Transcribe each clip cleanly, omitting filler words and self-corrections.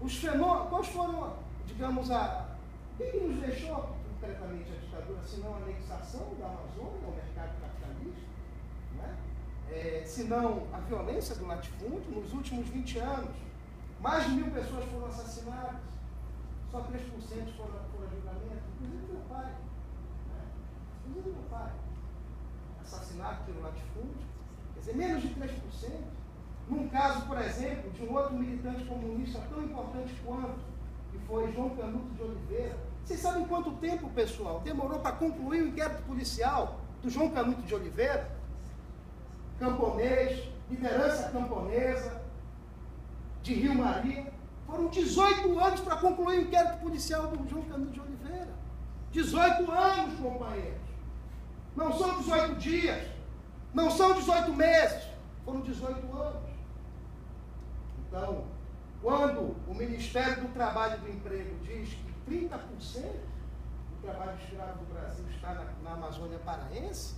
Quais foram, digamos, o que nos deixou concretamente a ditadura, se não a anexação da Amazônia ao mercado capitalista, né? Se não a violência do latifúndio? Nos últimos 20 anos, mais de 1000 pessoas foram assassinadas, só 3% foram a julgamento, inclusive meu pai. Né? Inclusive meu pai. Assassinado pelo latifúndio, quer dizer, menos de 3%. Num caso, por exemplo, de um outro militante comunista tão importante quanto, que foi João Canuto de Oliveira. Vocês sabem quanto tempo, pessoal, demorou para concluir o inquérito policial do João Canuto de Oliveira? Camponês, liderança camponesa, de Rio Maria. Foram 18 anos para concluir o inquérito policial do João Canuto de Oliveira. 18 anos, companheiros. Não são 18 dias, não são 18 meses, foram 18 anos. Então, quando o Ministério do Trabalho e do Emprego diz que 30% do trabalho escravo do Brasil está na Amazônia Paraense,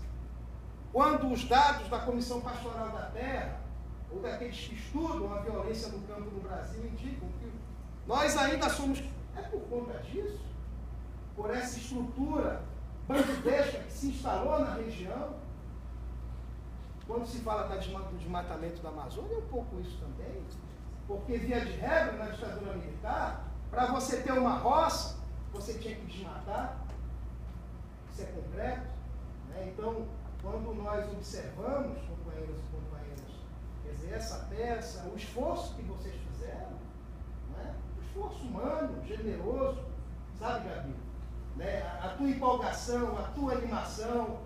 quando os dados da Comissão Pastoral da Terra, ou daqueles que estudam a violência no campo no Brasil, indicam que nós ainda somos... É por conta disso, por essa estrutura bandidesca que se instalou na região. Quando se fala do desmatamento da Amazônia, é um pouco isso também. Porque, via de regra, na ditadura militar, para você ter uma roça, você tinha que desmatar. Isso é concreto. Né? Então, quando nós observamos, companheiros e companheiras, quer dizer, essa peça, o esforço que vocês fizeram, né? O esforço humano, generoso, sabe, Gabi? Né? A tua empolgação, a tua animação,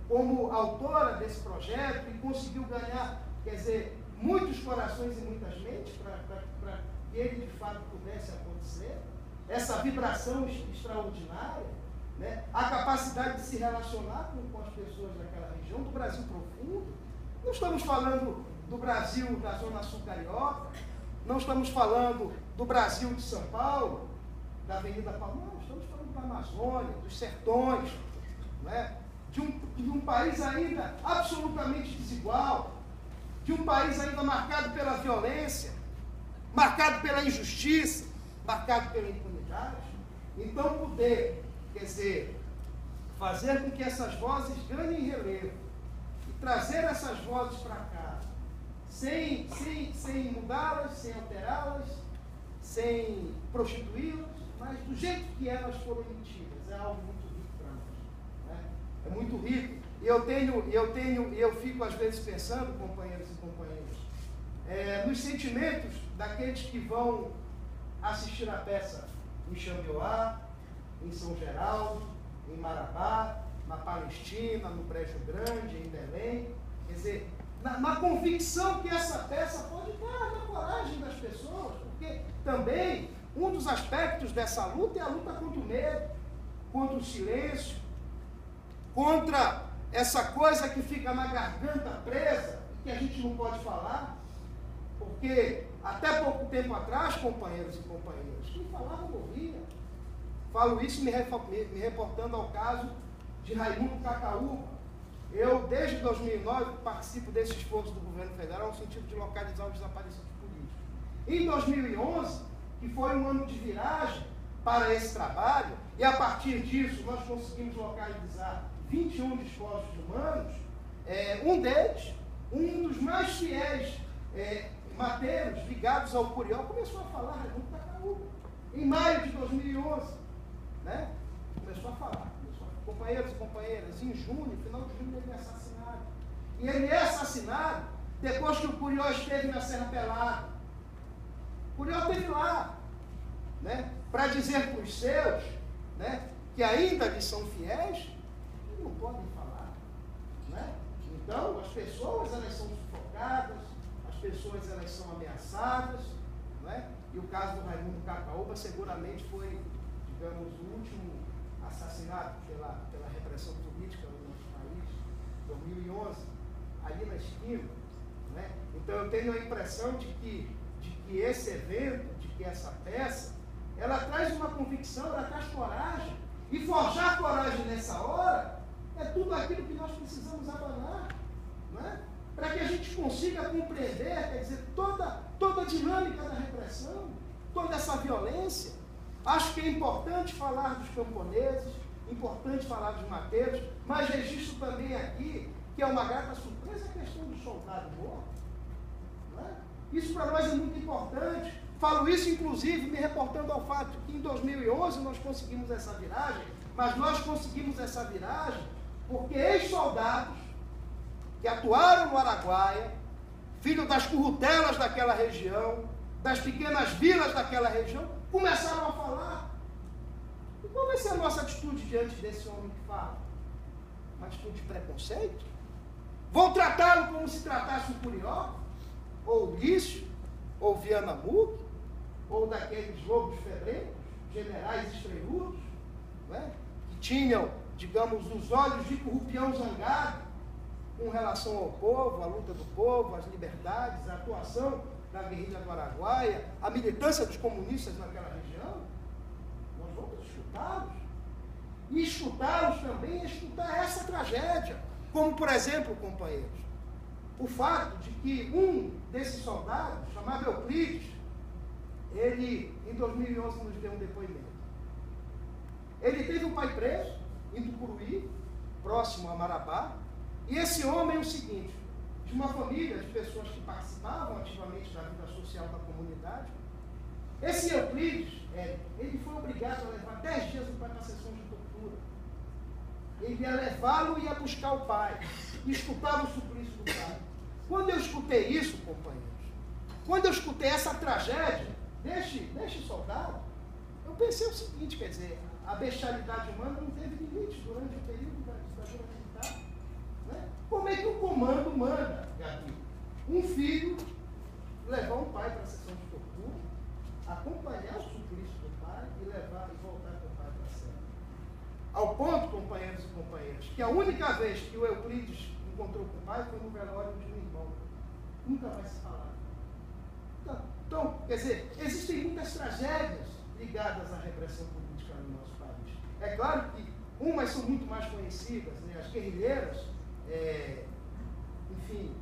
como autora desse projeto, e conseguiu ganhar, quer dizer, muitos corações e muitas mentes para que ele de fato pudesse acontecer, essa vibração extraordinária, né? A capacidade de se relacionar com as pessoas daquela região, do Brasil profundo. Não estamos falando do Brasil da Zona Sul Carioca, não estamos falando do Brasil de São Paulo, da Avenida Palma, não, estamos falando da Amazônia, dos sertões, né? De um país ainda absolutamente desigual, de um país ainda marcado pela violência, marcado pela injustiça, marcado pela impunidade. Então, poder, quer dizer, fazer com que essas vozes ganhem relevo e trazer essas vozes para cá, sem mudá-las, sem alterá-las, sem prostituí-las, mas do jeito que elas foram emitidas, é algo muito rico para nós. Né? É muito rico. E eu fico às vezes pensando, companheiros e companheiras, nos sentimentos daqueles que vão assistir a peça em Xambioá, em São Geraldo, em Marabá, na Palestina, no Brejo Grande, em Belém. Quer dizer, na convicção que essa peça pode dar na coragem das pessoas, porque também um dos aspectos dessa luta é a luta contra o medo, contra o silêncio, contra essa coisa que fica na garganta presa, que a gente não pode falar, porque até pouco tempo atrás, companheiros e companheiras, quem falava morria. Falo isso me reportando ao caso de Raimundo Cacaúba. Eu, desde 2009, participo desse esforço do governo federal no sentido de localizar os desaparecidos políticos. Em 2011, que foi um ano de viragem para esse trabalho, e a partir disso nós conseguimos localizar 21 despojos humanos, um deles, um dos mais fiéis mateiros ligados ao Curió, começou a falar Raimundo Cacaúba, em maio de 2011, né? Começou a falar. Companheiros e companheiras, em junho, final de junho, ele é assassinado. E ele é assassinado depois que o Curió esteve na Serra Pelada. O Curió esteve lá, né? Para dizer para os seus, né, que ainda lhes são fiéis, e não podem falar, né? Então, as pessoas, elas são sufocadas, as pessoas, elas são ameaçadas, né? E o caso do Raimundo Cacaúba seguramente foi, digamos, o último assassinado pela repressão política no nosso país, 2011, ali na esquina, né? Então eu tenho a impressão de que esse evento, de que essa peça, ela traz uma convicção, ela traz coragem, e forjar coragem nessa hora é tudo aquilo que nós precisamos abanar, né? Para que a gente consiga compreender, quer dizer, toda a dinâmica da repressão. essência. Acho que é importante falar dos camponeses, importante falar dos mateiros, mas registro também aqui que é uma grata surpresa a questão do soldado morto. Não é? Isso para nós é muito importante. Falo isso, inclusive, me reportando ao fato que em 2011 nós conseguimos essa viragem, mas nós conseguimos essa viragem porque ex-soldados que atuaram no Araguaia, filhos das currutelas daquela região, das pequenas vilas daquela região, começaram a falar. E qual vai ser a nossa atitude diante desse homem que fala? Uma atitude de preconceito? Vão tratá-lo como se tratasse o Curió, ou o Lício, ou o Viana Muck, ou daqueles lobos febrencos, generais estreludos, não é? Que tinham, digamos, os olhos de corrupião zangado com relação ao povo, à luta do povo, às liberdades, à atuação da guerrilha do Araguaia, a militância dos comunistas naquela região. Nós vamos escutá-los. E escutá-los também é escutar essa tragédia. Como, por exemplo, companheiros, o fato de que um desses soldados, chamado Euclides, ele, em 2011, nos deu um depoimento. Ele teve um pai preso, em Tucuruí, próximo a Marabá, e esse homem é o seguinte, de uma família de pessoas que participavam ativamente da vida social da comunidade. Esse Euclides, ele foi obrigado a levar 10 dias o pai para a sessão de tortura. Ele ia levá-lo e ia buscar o pai, e escutava o suplício do pai. Quando eu escutei isso, companheiros, quando eu escutei essa tragédia deste soldado, eu pensei o seguinte, quer dizer, a bestialidade humana não teve limite durante o período da ditadura militar. Né? Como é que o comando manda, Gabi, um filho levar um pai para a sessão de tortura, acompanhar o suplício do pai e levar e voltar com o pai para a cela? Ao ponto, companheiros e companheiras, que a única vez que o Euclides encontrou com o pai foi no velório de um irmão. Nunca vai se falar. Então, quer dizer, existem muitas tragédias ligadas à repressão política no nosso país. É claro que umas são muito mais conhecidas, né? As guerrilheiras, enfim,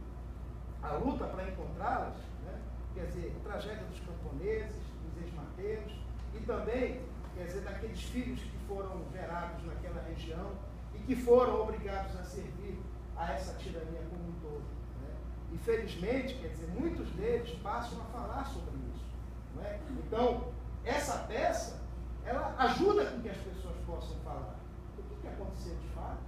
a luta para encontrá-las, né? Quer dizer, a tragédia dos camponeses, dos ex-mateiros, e também, quer dizer, daqueles filhos que foram gerados naquela região e que foram obrigados a servir a essa tirania como um todo. Né? E felizmente, quer dizer, muitos deles passam a falar sobre isso. Não é? Então, essa peça, ela ajuda com que as pessoas possam falar o que aconteceu de fato.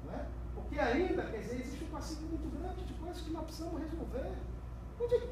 Não é? Porque ainda, quer dizer, existe um passivo muito grande de coisas que nós precisamos resolver. Onde é que